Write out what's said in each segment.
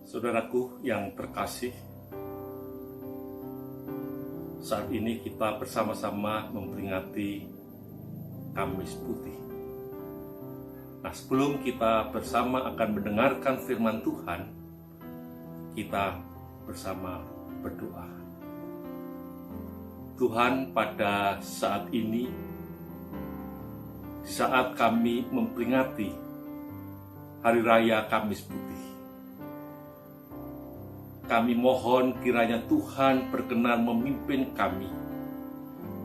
Saudaraku yang terkasih, saat ini kita bersama-sama memperingati Kamis Putih. Nah, sebelum kita bersama akan mendengarkan firman Tuhan, kita bersama berdoa. Tuhan, pada saat ini, di saat kami memperingati Hari Raya Kamis Putih, kami mohon kiranya Tuhan berkenan memimpin kami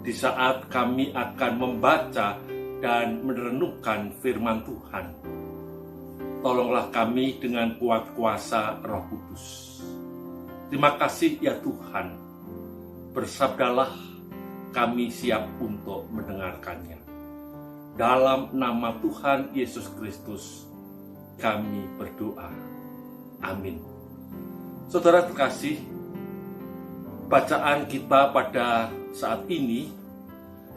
di saat kami akan membaca dan merenungkan firman Tuhan. Tolonglah kami dengan kuat kuasa Roh Kudus. Terima kasih ya Tuhan. Bersabdalah, kami siap untuk mendengarkannya. Dalam nama Tuhan Yesus Kristus, kami berdoa. Amin. Saudara terkasih, bacaan kita pada saat ini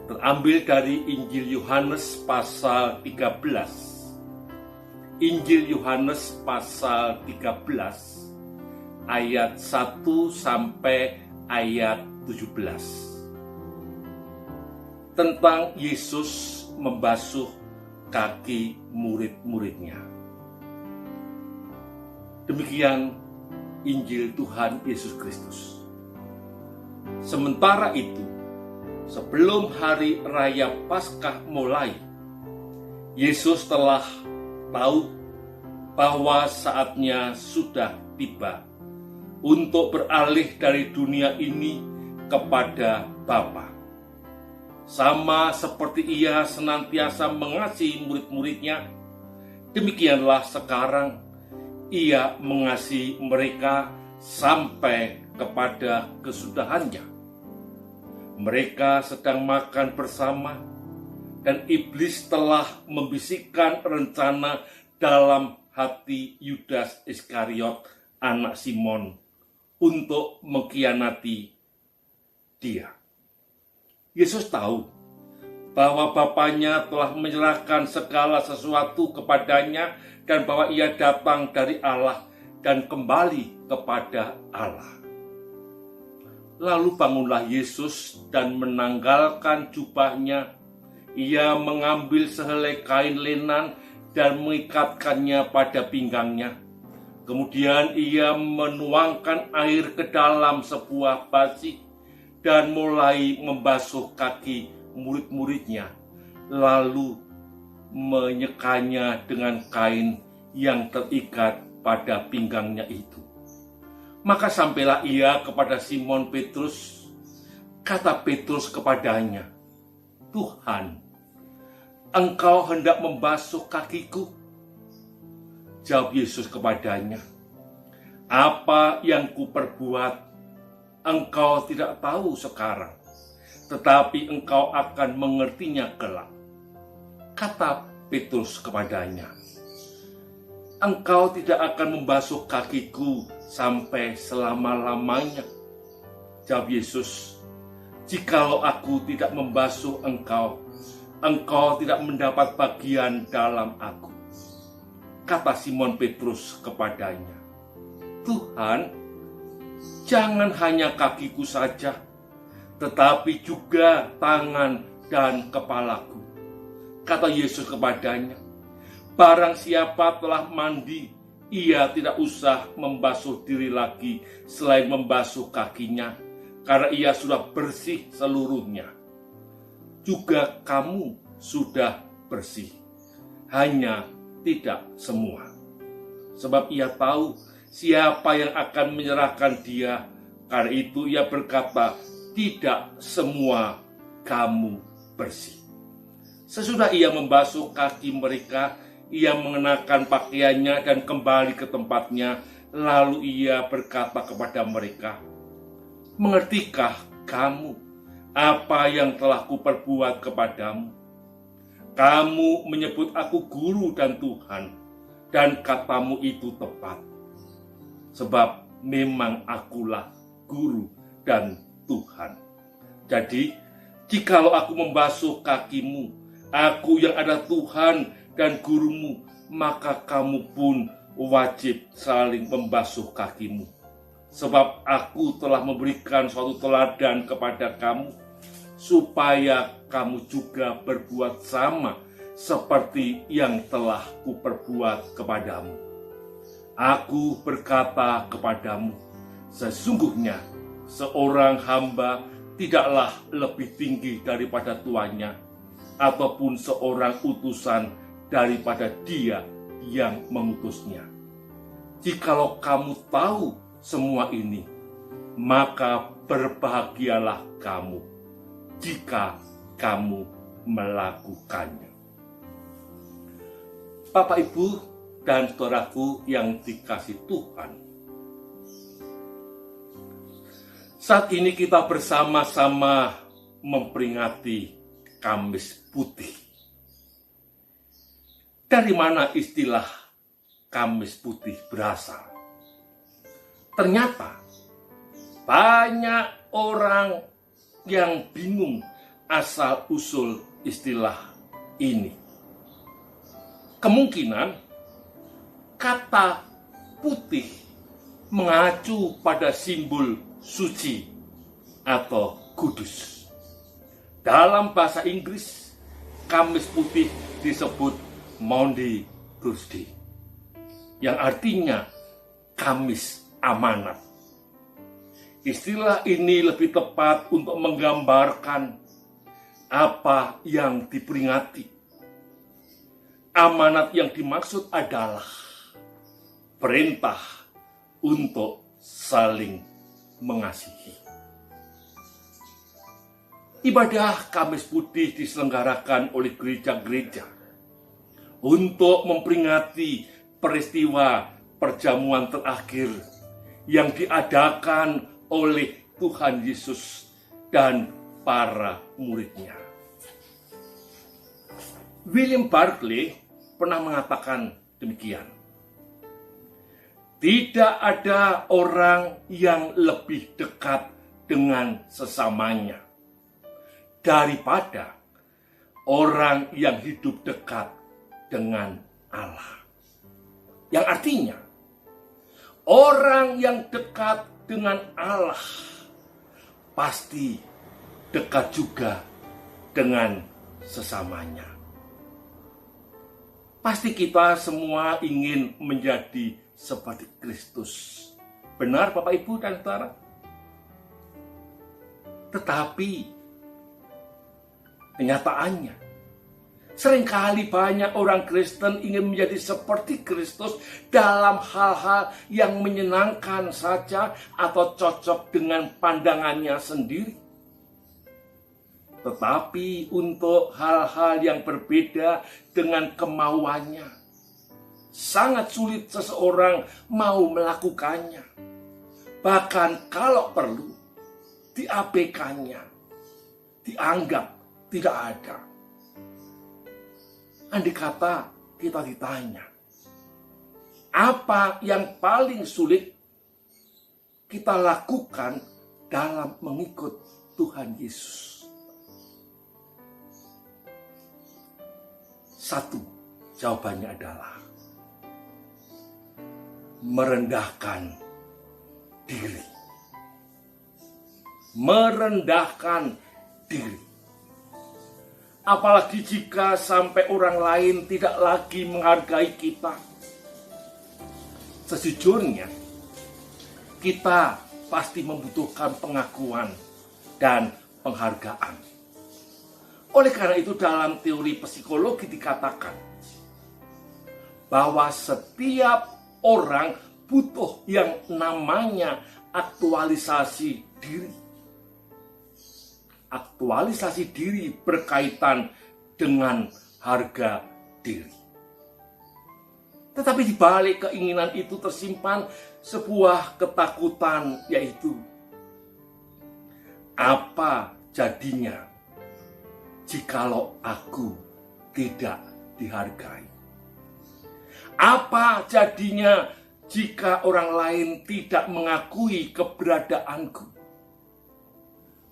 terambil dari Injil Yohanes pasal 13. Injil Yohanes pasal 13 ayat 1 sampai ayat 17. Tentang Yesus membasuh kaki murid-muridnya. Demikian Injil Tuhan Yesus Kristus. Sementara itu, sebelum hari raya Paskah mulai, Yesus telah tahu bahwa saatnya sudah tiba untuk beralih dari dunia ini kepada Bapa. Sama seperti Ia senantiasa mengasihi murid-muridnya, demikianlah sekarang Ia mengasihi mereka sampai kepada kesudahannya. Mereka sedang makan bersama, dan iblis telah membisikkan rencana dalam hati Yudas Iskariot, anak Simon, untuk mengkhianati Dia. Yesus tahu bahwa Bapanya telah menyerahkan segala sesuatu kepadanya dan bahwa Ia datang dari Allah dan kembali kepada Allah. Lalu bangunlah Yesus dan menanggalkan jubahnya. Ia mengambil sehelai kain lenan dan mengikatkannya pada pinggangnya. Kemudian Ia menuangkan air ke dalam sebuah basi dan mulai membasuh kaki murid-muridnya, lalu menyekanya dengan kain yang terikat pada pinggangnya itu. Maka sampailah Ia kepada Simon Petrus. Kata Petrus kepadanya, "Tuhan, Engkau hendak membasuh kakiku?" Jawab Yesus kepadanya, "Apa yang kuperbuat, engkau tidak tahu sekarang, tetapi engkau akan mengertinya kelak." Kata Petrus kepadanya, "Engkau tidak akan membasuh kakiku sampai selama-lamanya." Jawab Yesus, "Jikalau aku tidak membasuh engkau, engkau tidak mendapat bagian dalam aku." Kata Simon Petrus kepadanya, "Tuhan, jangan hanya kakiku saja, tetapi juga tangan dan kepalaku." Kata Yesus kepadanya, "Barang siapa telah mandi, ia tidak usah membasuh diri lagi selain membasuh kakinya, karena ia sudah bersih seluruhnya. Juga kamu sudah bersih, hanya tidak semua. Sebab ia tahu siapa yang akan menyerahkan dia, karena itu ia berkata, tidak semua kamu bersih." Sesudah Ia membasuh kaki mereka, Ia mengenakan pakaiannya dan kembali ke tempatnya. Lalu Ia berkata kepada mereka, "Mengertikah kamu apa yang telah kuperbuat kepadamu? Kamu menyebut aku guru dan Tuhan, dan katamu itu tepat. Sebab memang akulah guru dan Tuhan. Jadi, jikalau aku membasuh kakimu, aku yang ada Tuhan dan gurumu, maka kamu pun wajib saling membasuh kakimu. Sebab aku telah memberikan suatu teladan kepada kamu, supaya kamu juga berbuat sama seperti yang telah kuperbuat kepadamu. Aku berkata kepadamu, sesungguhnya seorang hamba tidaklah lebih tinggi daripada tuannya, ataupun seorang utusan daripada dia yang mengutusnya. Jikalau kamu tahu semua ini, maka berbahagialah kamu jika kamu melakukannya. Bapak, Ibu, dan saudaraku yang dikasih Tuhan, saat ini kita bersama-sama memperingati Kamis Putih. Dari mana istilah Kamis Putih berasal? Ternyata banyak orang yang bingung asal-usul istilah ini. Kemungkinan kata putih mengacu pada simbol suci atau kudus. Dalam bahasa Inggris, Kamis Putih disebut Maundy Thursday, yang artinya Kamis amanat. Istilah ini lebih tepat untuk menggambarkan apa yang diperingati. Amanat yang dimaksud adalah perintah untuk saling mengasihi. Ibadah Kamis Putih diselenggarakan oleh gereja-gereja untuk memperingati peristiwa perjamuan terakhir yang diadakan oleh Tuhan Yesus dan para muridnya. William Barclay pernah mengatakan demikian. Tidak ada orang yang lebih dekat dengan sesamanya daripada orang yang hidup dekat dengan Allah. Yang artinya, orang yang dekat dengan Allah pasti dekat juga dengan sesamanya. Pasti kita semua ingin menjadi seperti Kristus. Benar Bapak, Ibu, dan saudara? Tetapi kenyataannya, seringkali banyak orang Kristen ingin menjadi seperti Kristus dalam hal-hal yang menyenangkan saja atau cocok dengan pandangannya sendiri. Tetapi untuk hal-hal yang berbeda dengan kemauannya, sangat sulit seseorang mau melakukannya. Bahkan kalau perlu, diabaikannya, dianggap tidak ada. Andai kata kita ditanya, apa yang paling sulit kita lakukan dalam mengikut Tuhan Yesus? Satu, jawabannya adalah merendahkan diri. Merendahkan diri. Apalagi jika sampai orang lain tidak lagi menghargai kita. Sejujurnya, kita pasti membutuhkan pengakuan dan penghargaan. Oleh karena itu dalam teori psikologi dikatakan bahwa setiap orang butuh yang namanya aktualisasi diri. Aktualisasi diri berkaitan dengan harga diri. Tetapi di balik keinginan itu tersimpan sebuah ketakutan, yaitu apa jadinya jikalau aku tidak dihargai? Apa jadinya jika orang lain tidak mengakui keberadaanku?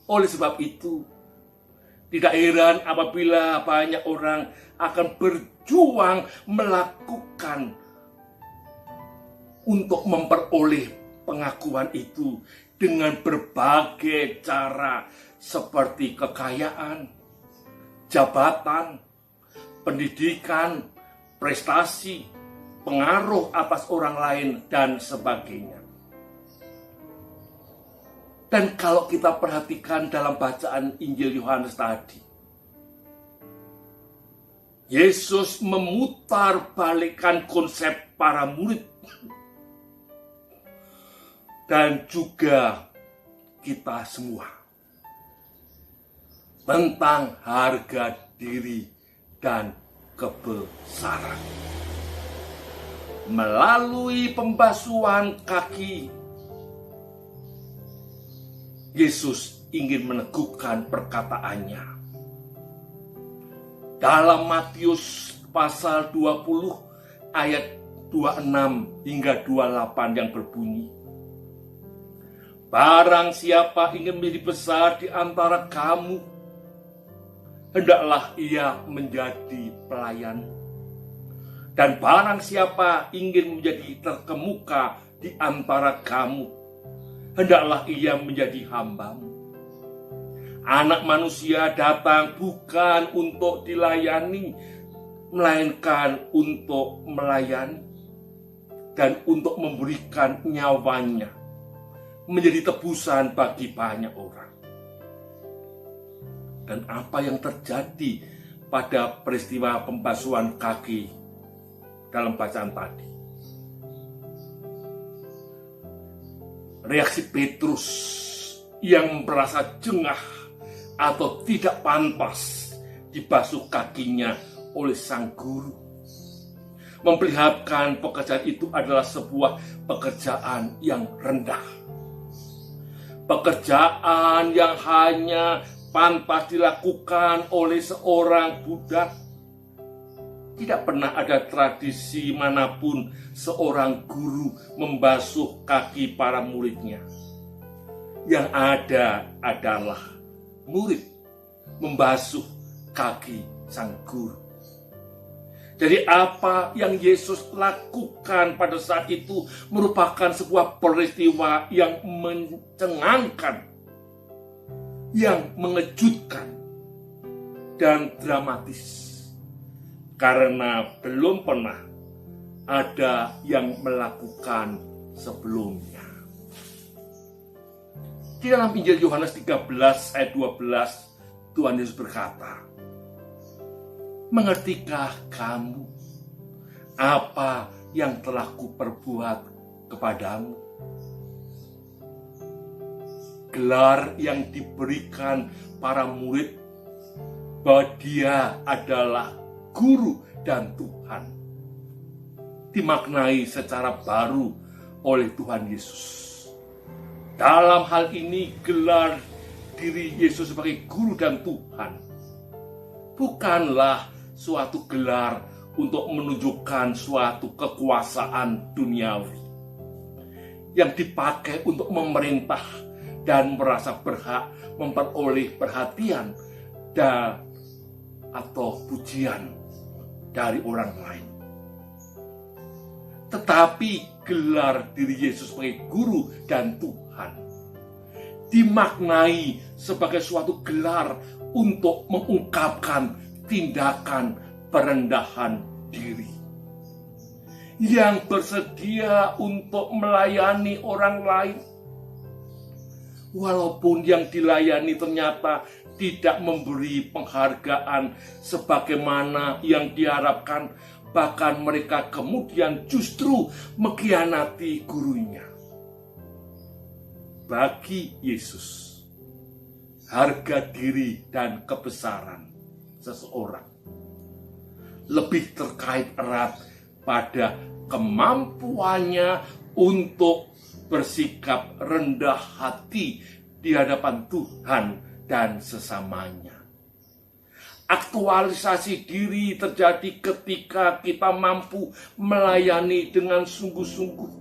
Oleh sebab itu, tidak heran apabila banyak orang akan berjuang melakukan untuk memperoleh pengakuan itu dengan berbagai cara seperti kekayaan, jabatan, pendidikan, prestasi, pengaruh atas orang lain, dan sebagainya. Dan kalau kita perhatikan dalam bacaan Injil Yohanes tadi, Yesus memutarbalikkan konsep para murid dan juga kita semua tentang harga diri dan kebesaran. Melalui pembasuhan kaki, Yesus ingin meneguhkan perkataannya. Dalam Matius pasal 20 ayat 26 hingga 28 yang berbunyi, barang siapa ingin menjadi besar di antara kamu, hendaklah ia menjadi pelayan. Dan barang siapa ingin menjadi terkemuka di antara kamu, hendaklah ia menjadi hambamu. Anak manusia datang bukan untuk dilayani, melainkan untuk melayani dan untuk memberikan nyawanya menjadi tebusan bagi banyak orang. Dan apa yang terjadi pada peristiwa pembasuhan kaki dalam bacaan tadi? Reaksi Petrus yang merasa jengah atau tidak pantas dibasuh kakinya oleh sang guru memperlihatkan pekerjaan itu adalah sebuah pekerjaan yang rendah. Pekerjaan yang hanya pantas dilakukan oleh seorang budak. Tidak pernah ada tradisi manapun seorang guru membasuh kaki para muridnya. Yang ada adalah murid membasuh kaki sang guru. Jadi apa yang Yesus lakukan pada saat itu merupakan sebuah peristiwa yang mencengangkan, yang mengejutkan dan dramatis. Karena belum pernah ada yang melakukan sebelumnya. Di dalam Injil Yohanes 13 ayat 12, Tuhan Yesus berkata, mengertikah kamu apa yang telah kuperbuat kepadamu? Gelar yang diberikan para murid bahwa dia adalah Guru dan Tuhan dimaknai secara baru oleh Tuhan Yesus. Dalam hal ini gelar diri Yesus sebagai Guru dan Tuhan bukanlah suatu gelar untuk menunjukkan suatu kekuasaan duniawi yang dipakai untuk memerintah dan merasa berhak memperoleh perhatian dan atau pujian dari orang lain. Tetapi gelar diri Yesus sebagai Guru dan Tuhan dimaknai sebagai suatu gelar untuk mengungkapkan tindakan perendahan diri yang bersedia untuk melayani orang lain, walaupun yang dilayani ternyata tidak memberi penghargaan sebagaimana yang diharapkan, bahkan mereka kemudian justru mengkhianati gurunya. Bagi Yesus, harga diri dan kebesaran seseorang lebih terkait erat pada kemampuannya untuk bersikap rendah hati di hadapan Tuhan dan sesamanya. Aktualisasi diri terjadi ketika kita mampu melayani dengan sungguh-sungguh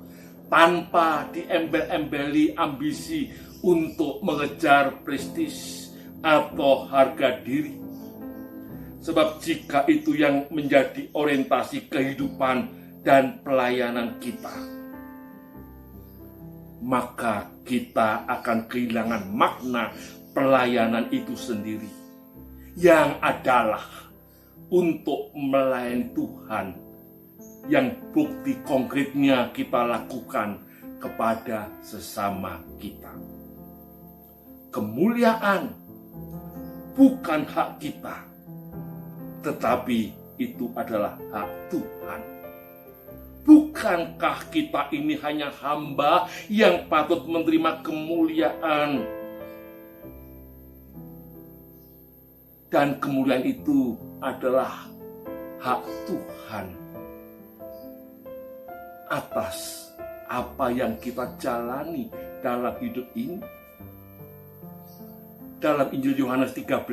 tanpa diembel-embeli ambisi untuk mengejar prestis atau harga diri. Sebab jika itu yang menjadi orientasi kehidupan dan pelayanan kita, maka kita akan kehilangan makna pelayanan itu sendiri, yang adalah untuk melayani Tuhan, yang bukti konkretnya kita lakukan kepada sesama kita. Kemuliaan bukan hak kita, tetapi itu adalah hak Tuhan. Bukankah kita ini hanya hamba yang patut menerima kemuliaan? Dan kemuliaan itu adalah hak Tuhan atas apa yang kita jalani dalam hidup ini. Dalam Injil Yohanes 13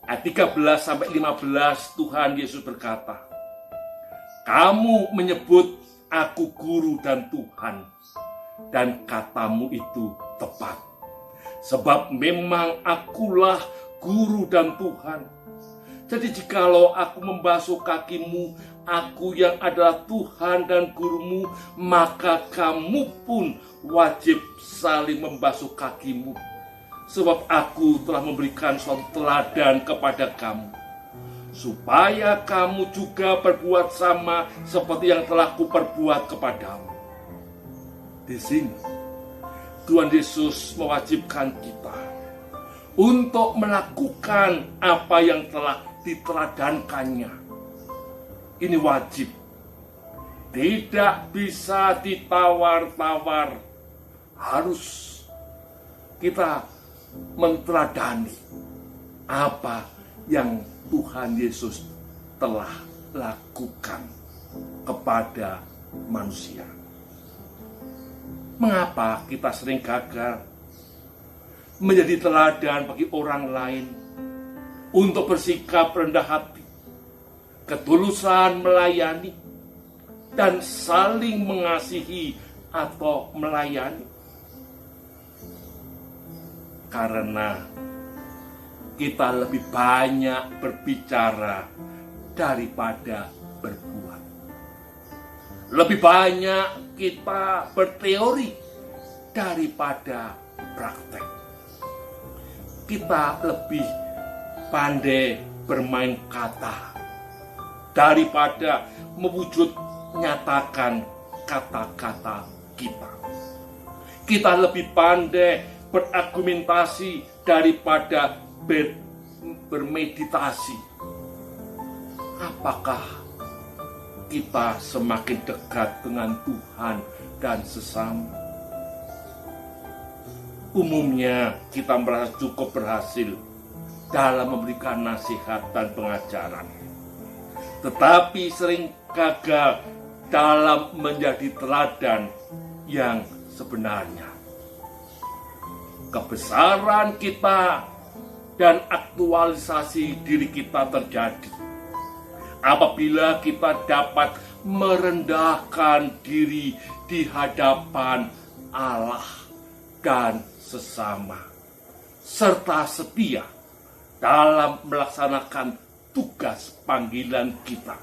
ayat 13 sampai 15, Tuhan Yesus berkata, "Kamu menyebut aku guru dan Tuhan, dan katamu itu tepat. Sebab memang akulah guru dan Tuhan. Jadi jikalau aku membasuh kakimu, aku yang adalah Tuhan dan gurumu, maka kamu pun wajib saling membasuh kakimu. Sebab aku telah memberikan suatu teladan kepada kamu, supaya kamu juga berbuat sama seperti yang telah kuperbuat kepadamu." Di sini Tuhan Yesus mewajibkan kita untuk melakukan apa yang telah diteladankannya. Ini wajib, tidak bisa ditawar-tawar. Harus kita menteladani apa yang Tuhan Yesus telah lakukan kepada manusia. Mengapa kita sering gagal menjadi teladan bagi orang lain untuk bersikap rendah hati, ketulusan melayani, dan saling mengasihi atau melayani? Karena kita lebih banyak berbicara daripada berbuat. Lebih banyak kita berteori daripada praktek. Kita lebih pandai bermain kata daripada mewujud nyatakan kata-kata kita. Kita lebih pandai berargumentasi daripada bermeditasi. Apakah kita semakin dekat dengan Tuhan dan sesama? Umumnya kita merasa cukup berhasil dalam memberikan nasihat dan pengajaran, tetapi sering gagal dalam menjadi teladan yang sebenarnya. Kebesaran kita dan aktualisasi diri kita terjadi apabila kita dapat merendahkan diri di hadapan Allah dan sesama, serta setia dalam melaksanakan tugas panggilan kita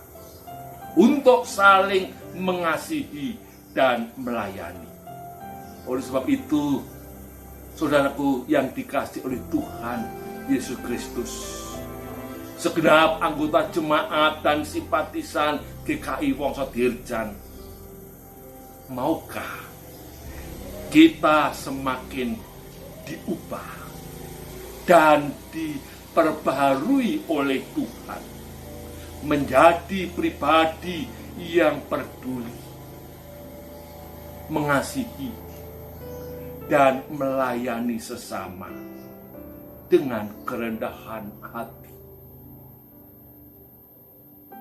untuk saling mengasihi dan melayani. Oleh sebab itu, saudaraku yang dikasihi oleh Tuhan Yesus Kristus, segenap anggota jemaat dan simpatisan GKI Wongso Dirjan, maukah kita semakin diubah dan diperbaharui oleh Tuhan menjadi pribadi yang peduli, mengasihi, dan melayani sesama dengan kerendahan hati.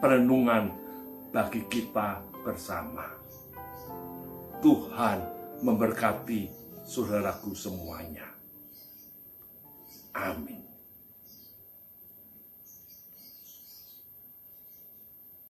Perenungan bagi kita bersama. Tuhan memberkati saudaraku semuanya. Amin.